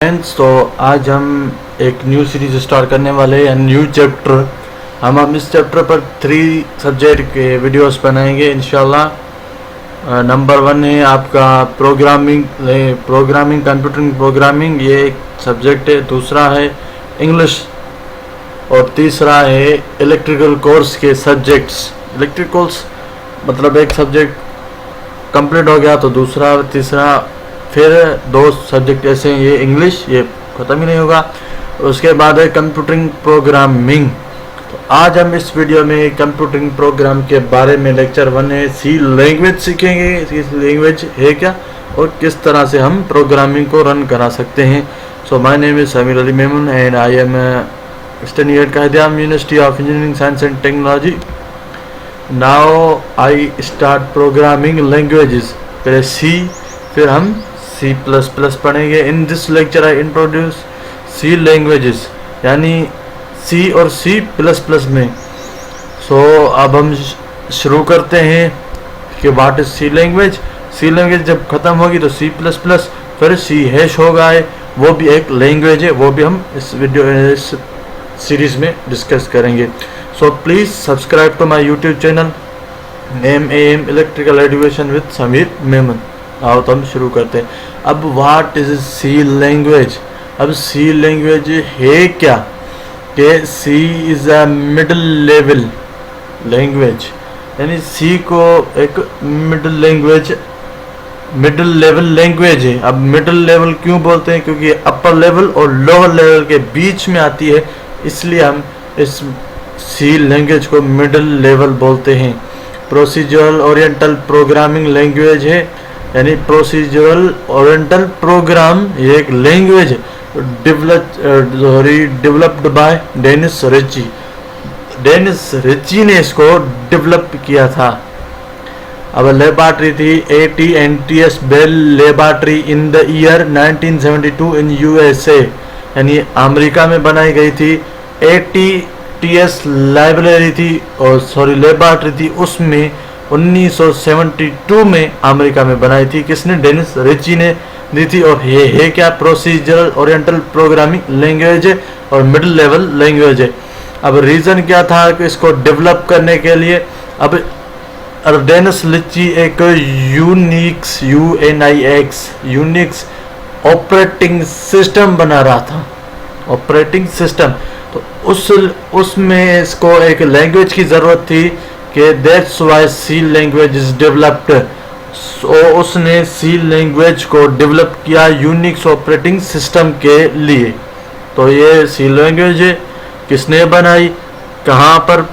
Friends, तो आज हम एक न्यू सीरीज स्टार्ट करने वाले हैं, न्यू चैप्टर। हम इस चैप्टर पर 3 सब्जेक्ट के वीडियोस बनाएंगे इंशाल्लाह। नंबर 1 है आपका प्रोग्रामिंग, कंप्यूटिंग प्रोग्रामिंग, ये एक सब्जेक्ट है। दूसरा है इंग्लिश और तीसरा है इलेक्ट्रिकल कोर्स के सब्जेक्ट्स। इलेक्ट्रिकल्स मतलब एक सब्जेक्ट कंप्लीट हो गया तो दूसरा तीसरा, फिर 2 सब्जेक्ट ऐसे हैं, ये इंग्लिश, ये ख़त्म ही नहीं होगा। उसके बाद है कंप्यूटिंग प्रोग्रामिंग। तो आज हम इस वीडियो में कंप्यूटिंग प्रोग्राम के बारे में लेक्चर 1 है, सी लैंग्वेज सीखेंगे। सी लैंग्वेज है क्या और किस तरह से हम प्रोग्रामिंग को रन करा सकते हैं। So my name is Sameer Ali Memon and I am study at Quaid-e-Azam university of engineering science and technology. Now I start programming languages. पहले सी, फिर हम C++ पढ़ेंगे। In this lecture I introduce C languages, यानी C और C++ में। अब हम शुरू करते हैं कि what is C language. C language जब ख़त्म होगी तो C++, फिर C# होगा, वो भी एक लैंग्वेज है, वो भी हम इस सीरीज में डिस्कस करेंगे। So please subscribe to my YouTube channel name AM electrical education with Sameer Memon. आओ तो हम शुरू करते हैं। अब व्हाट इज सी लैंग्वेज। अब सी लैंग्वेज है क्या कि C is a middle level language, यानी सी को एक मिडिल लेवल लैंग्वेज है। अब मिडिल लेवल क्यों बोलते हैं, क्योंकि अपर लेवल और लोअर लेवल के बीच में आती है, इसलिए हम इस सी लैंग्वेज को मिडिल लेवल बोलते हैं। प्रोसीजरल ओरिएंटल प्रोग्रामिंग लैंग्वेज है, यानी प्रोसीजरल ओरिएंटल प्रोग्राम, ये एक language developed by Dennis Ritchie. Dennis Ritchie ने इसको डेवलप किया था। अब लेबॉरेटरी थी AT&TS Bell laboratory in the year 1972 in USA, यानी अमेरिका में बनाई गई थी। AT&TS लाइब्रेरी थी और लेबॉरेटरी थी, उसमें 1972 में अमेरिका में बनाई थी। किसने? डेनिस रिची ने दी थी। और ये है क्या? प्रोसीजरल ओरिएंटल प्रोग्रामिंग लैंग्वेज है और मिडिल लेवल लैंग्वेज है। अब रीज़न क्या था कि इसको डेवलप करने के लिए? अब डेनिस रिची एक यूनिक्स ऑपरेटिंग सिस्टम बना रहा था, ऑपरेटिंग सिस्टम। तो उसमें इसको एक लैंग्वेज की ज़रूरत थी कि that's why C language is developed. उसने सी लैंग्वेज को डेवलप किया यूनिक्स ऑपरेटिंग सिस्टम के लिए। तो ये सी लैंग्वेज है, किसने बनाई, कहाँ पर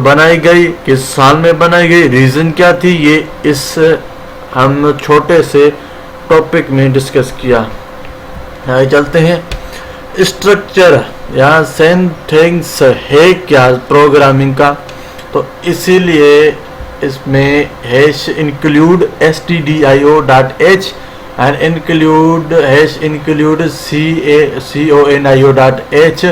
बनाई गई, किस साल में बनाई गई, रीज़न क्या थी, ये इस हम छोटे से टॉपिक में डिस्कस किया। आगे चलते हैं। स्ट्रक्चर या सेंटेंस है क्या प्रोग्रामिंग का, तो इसीलिए इसमें hash include stdio.h and include conio.h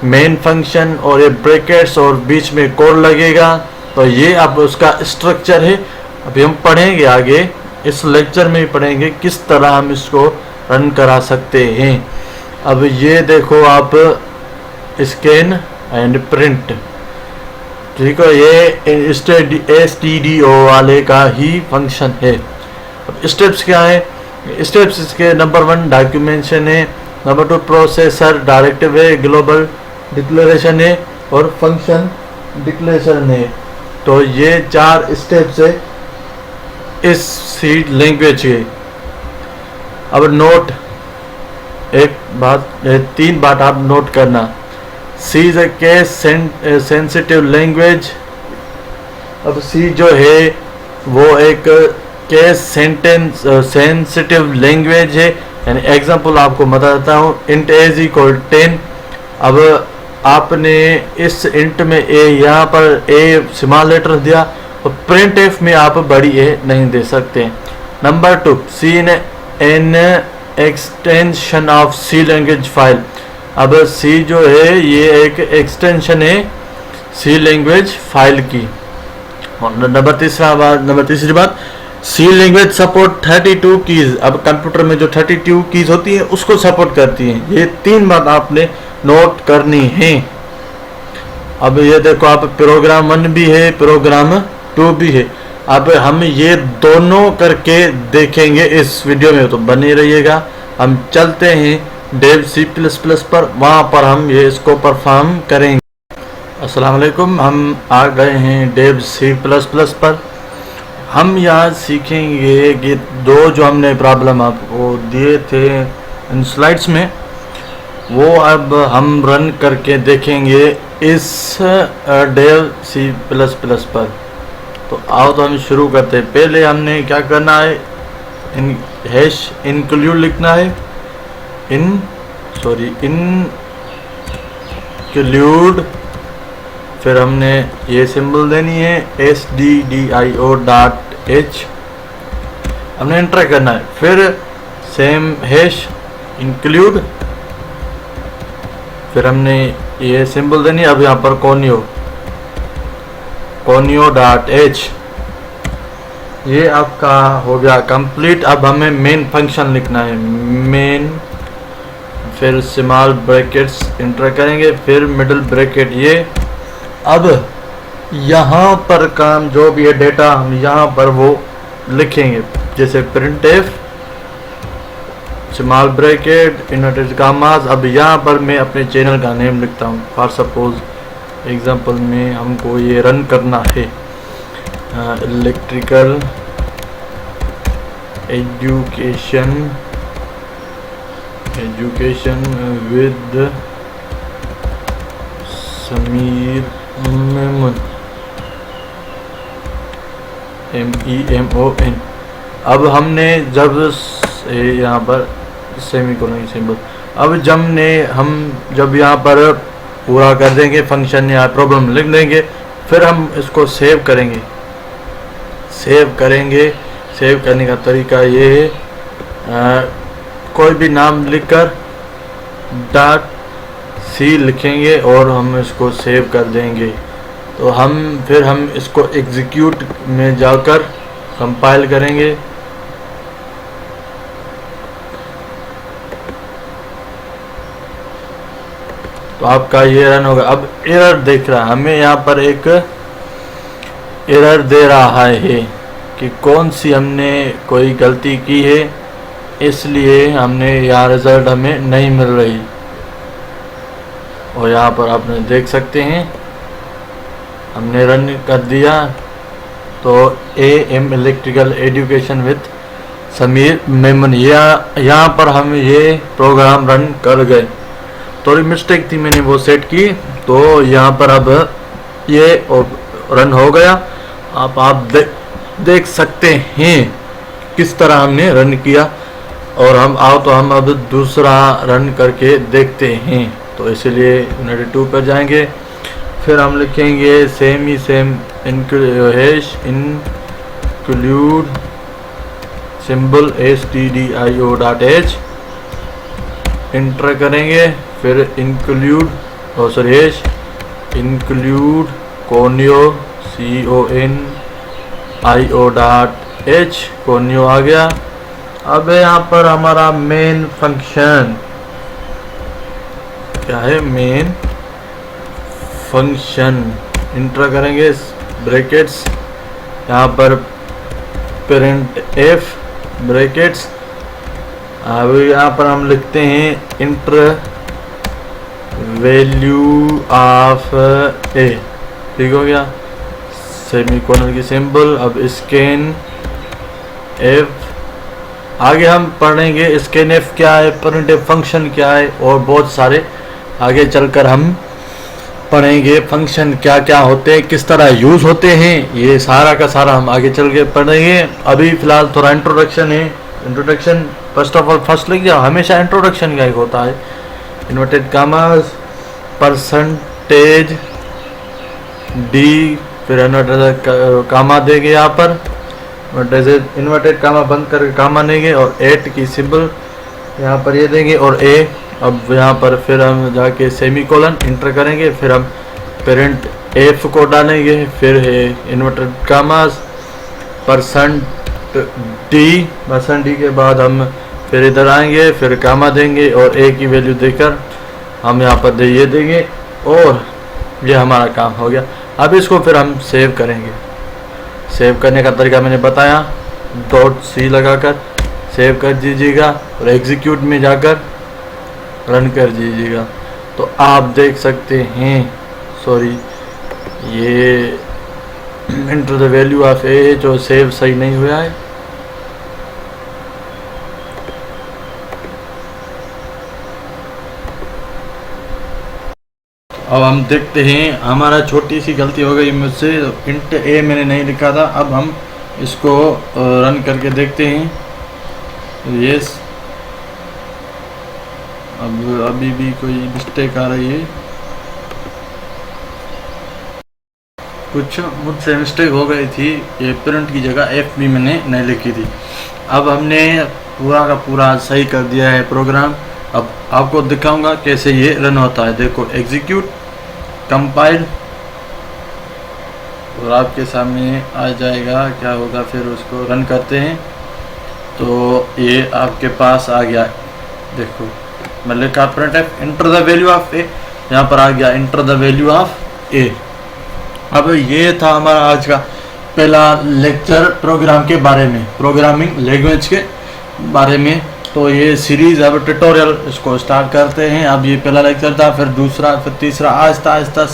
main function और ये ब्रैकेट्स और बीच में कोड लगेगा। तो ये अब उसका स्ट्रक्चर है। अभी हम पढ़ेंगे आगे, इस लेक्चर में पढ़ेंगे किस तरह हम इसको रन करा सकते हैं। अब ये देखो आप, स्कैन एंड प्रिंट, ठीक है, ये stdio वाले का ही फंक्शन है। अब स्टेप्स क्या है? स्टेप्स इसके नंबर 1 डॉक्यूमेंटेशन है, नंबर 2 प्रोसेसर डायरेक्टिव है, ग्लोबल डिक्लेरेशन है और फंक्शन डिक्लेरेशन है। तो ये 4 स्टेप्स है इस सी लैंग्वेज के। अब नोट, एक बात, 3 बात आप नोट करना। C is a case sensitive language. अब सी जो है वो एक केस सेंसिटिव लैंग्वेज है, यानी एग्जांपल आपको बता देता हूँ। Int as equal 10। अब आपने इस इंट में ए, यहाँ पर ए स्मॉल लेटर दिया और प्रिंट एफ में आप बड़ी ए नहीं दे सकते। Number 2, C an extension of C language file. अब सी जो है ये एक एक्सटेंशन है सी लैंग्वेज फाइल की। और नंबर तीसरी बात, सी लैंग्वेज सपोर्ट 32 कीज। अब कंप्यूटर में जो 32 कीज होती है उसको सपोर्ट करती है। ये 3 बात आपने नोट करनी है। अब ये देखो, आप प्रोग्राम 1 भी है, प्रोग्राम 2 भी है। अब हम ये दोनों करके देखेंगे इस वीडियो में, तो बने रहिएगा। हम चलते हैं डेव सी प्लस प्लस पर, वहाँ पर हम ये इसको परफॉर्म करेंगे। अस्सलाम वालेकुम, हम आ गए हैं डेव सी प्लस प्लस पर। हम यहाँ सीखेंगे कि 2 जो हमने प्रॉब्लम आपको दिए थे इन स्लाइड्स में, वो अब हम रन करके देखेंगे इस डेव सी प्लस प्लस पर। तो आओ तो हम शुरू करते हैं। पहले हमने क्या करना है, हैश इंक्लूड लिखना है, इंक्लूड, फिर हमने ये सिंबल देनी है SDDIO.H, हमने एंटर करना है। फिर सेम हैश इंक्लूड, फिर हमने ये सिंबल देनी है। अब यहाँ पर conio.h, ये आपका हो गया कंप्लीट। अब हमें मेन फंक्शन लिखना है, मेन, फिर स्मॉल ब्रैकेट्स इंटर करेंगे, फिर मिडिल ब्रैकेट ये। अब यहाँ पर काम जो भी है डेटा हम यहाँ पर वो लिखेंगे, जैसे printf स्मॉल ब्रैकेट इनवर्टेड कामास। अब यहाँ पर मैं अपने चैनल का नेम लिखता हूँ। फॉर सपोज एग्जांपल में हमको ये रन करना है, electrical education with Sameer Memon, MEMON। अब हमने जब यहाँ पर सेमीकोलन सिंबल, अब जब यहाँ पर पूरा कर देंगे फंक्शन या प्रॉब्लम लिख देंगे, फिर हम इसको सेव करेंगे। सेव करने का तरीका ये है, कोई भी नाम लिखकर .c लिखेंगे और हम इसको सेव कर देंगे। तो फिर हम इसको एग्जीक्यूट में जाकर कंपाइल करेंगे। तो आपका ये रन होगा। अब एरर देख रहा है, हमें यहाँ पर एक एरर दे रहा है कि कौन सी हमने कोई गलती की है, इसलिए हमने यहाँ रिजल्ट हमें नहीं मिल रही। और यहाँ पर आपने देख सकते हैं हमने रन कर दिया, तो AM electrical education with Sameer Memon, यहाँ पर हम ये प्रोग्राम रन कर गए। थोड़ी मिस्टेक थी, मैंने वो सेट की, तो यहाँ पर अब ये रन हो गया। आप देख सकते हैं किस तरह हमने रन किया। और हम अब दूसरा रन करके देखते हैं। तो इसलिए यूनिट 2 पर जाएंगे, फिर हम लिखेंगे same hash include symbol SDDIO.H, inter करेंगे, फिर include hash include conio.h, conio आ गया। अब यहाँ पर हमारा मेन फंक्शन क्या है, मेन फंक्शन इंटर करेंगे ब्रैकेट्स, यहाँ पर printf ब्रैकेट्स। अब यहाँ पर हम लिखते हैं इंटर वैल्यू ऑफ ए, ठीक हो गया, सेमीकोलन की सिंबल। अब स्कैन एफ, आगे हम पढ़ेंगे स्कैन एफ क्या है, printf फंक्शन क्या है, और बहुत सारे आगे चलकर हम पढ़ेंगे फंक्शन क्या क्या होते हैं, किस तरह यूज़ होते हैं, ये सारा का सारा हम आगे चल के पढ़ेंगे। अभी फ़िलहाल थोड़ा इंट्रोडक्शन है। Introduction first of all first लिख जाओ, हमेशा इंट्रोडक्शन का एक होता है, इन्वर्टेड कामास, परसेंटेज डी, फिर इन्वर्टेड कामा देंगे यहाँ पर, इन्वर्टेड कामा बंद करके कामा देंगे, और एट की सिंबल यहाँ पर ये देंगे, और ए। अब यहाँ पर फिर हम जाके सेमीकोलन इंटर करेंगे, फिर हम पेरेंट एफ को डालेंगे, फिर है इन्वर्टेड कामास, परसेंट डी के बाद हम फिर इधर आएंगे, फिर कामा देंगे और ए की वैल्यू देकर हम यहाँ पर ये देंगे और ये हमारा काम हो गया। अब इसको फिर हम सेव करेंगे। सेव करने का तरीका मैंने बताया, .c लगाकर सेव कर दीजिएगा और एग्जीक्यूट में जाकर रन कर दीजिएगा। तो आप देख सकते हैं, सॉरी ये एंटर द वैल्यू ऑफ ए जो सेव सही नहीं हुआ है। अब हम देखते हैं, हमारा छोटी सी गलती हो गई मुझसे, इंट ए मैंने नहीं लिखा था। अब हम इसको रन करके देखते हैं। यस, अब अभी भी कोई मिस्टेक आ रही है, कुछ मुझसे मिस्टेक हो गई थी। ये प्रिंट की जगह एफ भी मैंने नहीं लिखी थी। अब हमने पूरा का पूरा सही कर दिया है प्रोग्राम। अब आपको दिखाऊंगा कैसे ये रन होता है। देखो, एग्जीक्यूट, कंपाइल और आपके सामने आ जाएगा। क्या होगा फिर, उसको रन करते हैं तो ये आपके पास आ गया। देखो, मैं लिखा print f enter the value of a, यहाँ पर आ गया enter the value of a. अब ये था हमारा आज का पहला लेक्चर प्रोग्राम के बारे में, प्रोग्रामिंग लैंग्वेज के बारे में। तो ये सीरीज़ अब ट्यूटोरियल इसको स्टार्ट करते हैं। अब ये पहला लेक्चर था, फिर दूसरा, फिर तीसरा, आहिस्ता आहिस्ता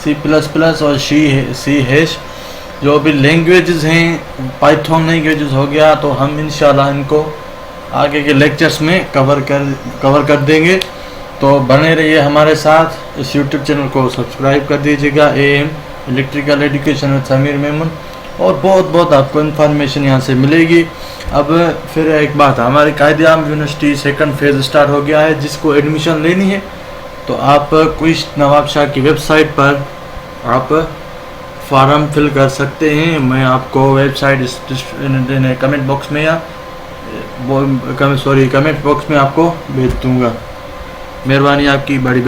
C++ और सी हैश जो भी लैंग्वेजेस हैं, पाइथन लैंग्वेजेस हो गया, तो हम इंशाल्लाह इनको आगे के लेक्चर्स में कवर कर देंगे। तो बने रहिए हमारे साथ। इस यूट्यूब चैनल को सब्सक्राइब कर दीजिएगा, AM electrical education with Sameer Memon, और बहुत बहुत आपको इन्फॉर्मेशन यहाँ से मिलेगी। अब फिर एक बात, हमारी कायदे-आम यूनिवर्सिटी सेकंड फेज़ स्टार्ट हो गया है। जिसको एडमिशन लेनी है तो आप क्विज नवाब शाह की वेबसाइट पर आप फॉर्म फिल कर सकते हैं। मैं आपको वेबसाइट कमेंट बॉक्स में या कमेंट बॉक्स में आपको भेज दूँगा। मेहरबानी आपकी, बड़ी